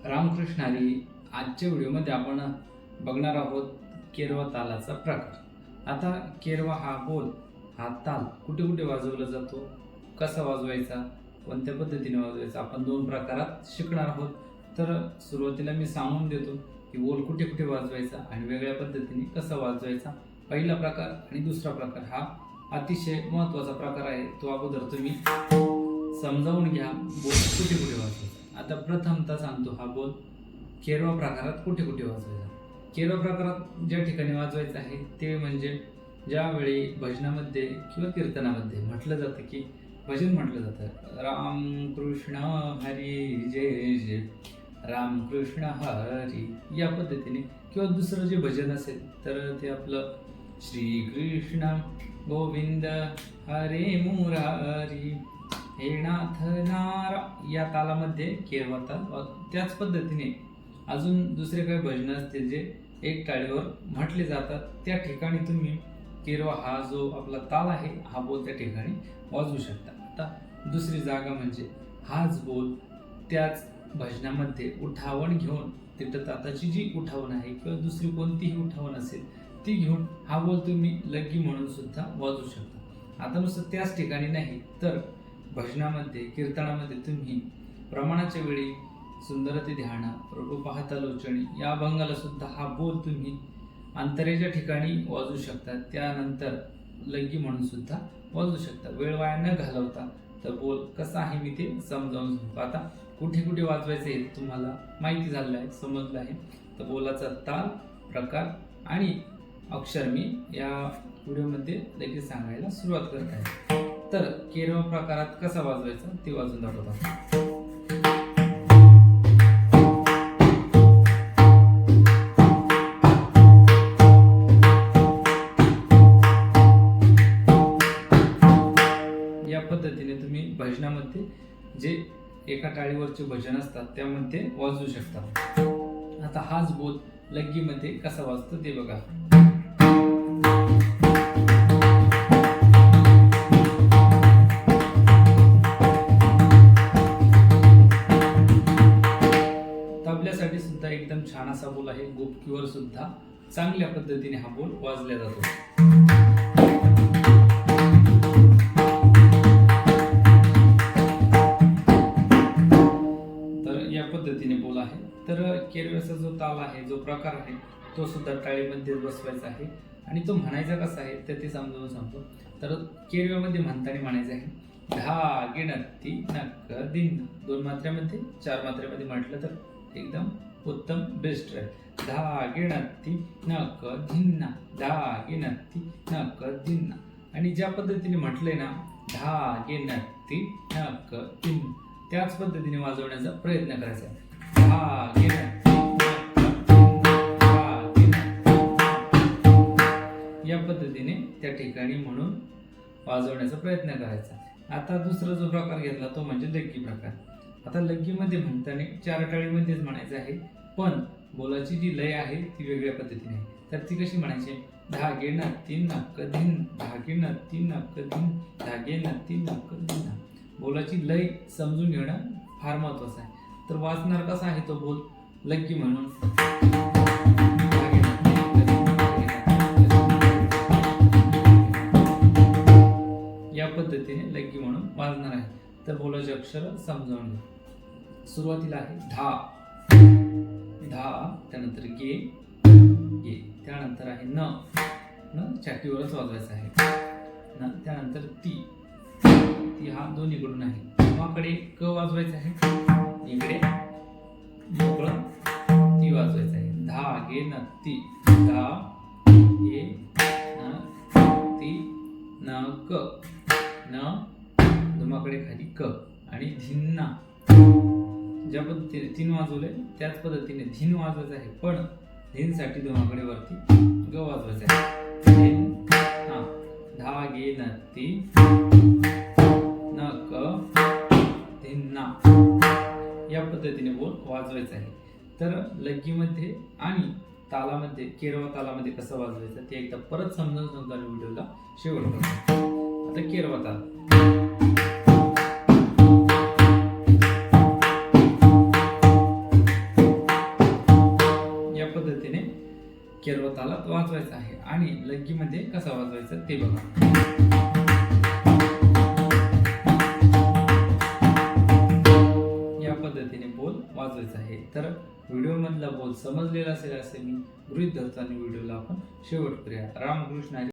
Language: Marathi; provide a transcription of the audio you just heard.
रामकृष्ण हरी. आजच्या व्हिडिओमध्ये आपण बघणार आहोत केरवा तालाचा प्रकार. आता केरवा हा बोल, हा ताल कुठे कुठे वाजवला जातो, कसा वाजवायचा, कोणत्या पद्धतीने वाजवायचा, आपण दोन प्रकारात शिकणार आहोत. तर सुरुवातीला मी सांगून देतो की बोल कुठे कुठे वाजवायचा आणि वेगळ्या पद्धतीने कसा वाजवायचा. पहिला प्रकार आणि दुसरा प्रकार हा अतिशय महत्त्वाचा प्रकार आहे, तो अगोदर तुम्ही समजावून घ्या. बोल कुठे कुठे वाजवायचा. आता प्रथमतः सांगतो, हा बोल केरवा प्रकारात कुठे कुठे वाजवायचा. केरवा प्रकारात ज्या ठिकाणी वाजवायचं आहे ते म्हणजे ज्यावेळी भजनामध्ये किंवा कीर्तनामध्ये म्हटलं जातं की भजन म्हटलं जातं, रामकृष्ण हरी जय जय, रामकृष्ण हरी, या पद्धतीने. किंवा दुसरं जे भजन असेल तर ते आपलं श्रीकृष्ण गोविंद हरे मुरारी हे नाथ नारा, या तालामध्ये केरवा ताल. त्याच पद्धतीने अजून दुसरे काही भजन असतील जे एक टाळीवर म्हटले जातात, त्या ठिकाणी तुम्ही केरवा हा जो आपला ताल आहे हा बोल त्या ठिकाणी वाजवू शकता. आता दुसरी जागा म्हणजे हाच बोल त्याच भजनामध्ये उठावण घेऊन, तिथं ताताची जी उठावण आहे किंवा दुसरी कोणतीही उठावण असेल ती घेऊन हा बोल तुम्ही लग्गी म्हणून सुद्धा वाजवू शकता. आता नुसतं त्याच ठिकाणी नाही तर भजनामध्ये कीर्तनामध्ये तुम्ही प्रमाणाच्या वेळी सुंदरते ध्यान, प्रभू पाहता लोचणी या अभंगाला सुद्धा हा बोल तुम्ही अंतरेच्या ठिकाणी वाजवू शकता. त्यानंतर लग्गी म्हणून सुद्धा वाजवू शकता. वेळ वाया न घालवता तर बोल कसा आहे मी ते समजावून सांगतो. आता कुठे कुठे वाजवायचे हे तुम्हाला माहिती झालं आहे, समजलं आहे. तर बोलाचा ताल, प्रकार आणि अक्षर मी या व्हिडिओमध्ये लगेच सांगायला सुरुवात करत आहे. तर केरवा प्रकारात कसा वाजवायचा ते वाजवून दाखवतो. या पद्धतीने तुम्ही भजनामध्ये जे एका टाळीवरचे भजन असतात त्यामध्ये वाजवू शकता. आता हाच बोल लग्गीमध्ये कसा वाजतो ते बघा. तबल्यासाठी सुद्धा एकदम छान असा बोल आहे. गोपकीवर सुद्धा चांगल्या पद्धतीने हा बोल वाजला जातो. पद्धतीने बोल आहे. तर केरव्याचा जो ताल आहे, जो प्रकार आहे, तो सुद्धा टाळीमध्ये बसवायचा आहे आणि तो म्हणायचा कसा आहे तर ते समजावून सांगतो. तर केरव्यामध्ये म्हणताना म्हणायचं आहे धा गिणती नक्क दिन. 2 मात्र्यामध्ये 4 मात्र्यामध्ये म्हटलं तर एकदम उत्तम बेस्ट आहे. धा गिणती नक धिन्ना, धा गिणती नक धिन्ना. आणि ज्या पद्धतीने म्हटलंय ना धा गिणती नक धिन्ना, त्याच पद्धतीने वाजवण्याचा प्रयत्न करायचा आहे. या पद्धतीने त्या ठिकाणी म्हणून वाजवण्याचा प्रयत्न करायचा. आता दुसरा जो प्रकार घेतला तो म्हणजे लग्गी प्रकार. आता लग्गीमध्ये म्हणताना 4 टाळीमध्येच म्हणायचं आहे, पण बोलाची जी लय आहे ती वेगळ्या पद्धतीने आहे. तर ती कशी म्हणायची, धागे न 3 नक्क धिन, धागे न 3 नक्क धिन, धागे न 3 नक्क धिन. बोलाची लय समजून घेणं फार महत्वाचं आहे. तर वाचणार कसा आहे तो बोल लग्गी म्हणून. या पद्धतीने लग्गी म्हणून वाजणार आहे. तर बोलाचे अक्षर समजावून घ्या. सुरुवातीला आहे धा, धा, त्यानंतर गे, गे, त्यानंतर आहे न, न छातीवरच वाजवायचं आहे. न, त्यानंतर ती, ती हा दोन्हीकडून आहे. माकडे क वाजवायचं आहे, इकडे मोकळं ती वाजवायचं आहे. धा गे न ती, धा गे न ती न क, न धुमाकडे खाली क आणि धिन्ना. ज्या पद्धतीने 3 वाजवले त्याच पद्धतीने धिन वाजवायचं आहे, पण धिनसाठी धुमाकडे वरती ग वाजवायचं आहे. धिन, हा, धा गे न ती न क धिन्ना. या पद्धतीने बोल वाजवायचा आहे. तर लग्गीमध्ये आणि तालामध्ये, केरवा तालामध्ये कसं वाजवायचं ते एकदा परत समजावून सांगतो व्हिडिओला शेवट करतो. आता केरवा ताल. केरवा तालात वाजवायचा आहे आणि लग्गीमध्ये कसा वाजवायचा ते बघा. या पद्धतीने बोल वाजवायचा आहे. तर व्हिडिओ मधला बोल समजलेला असेल असे मी गृहीत धरतो आणि व्हिडिओला आपण शेवट करूया. रामकृष्ण हरी.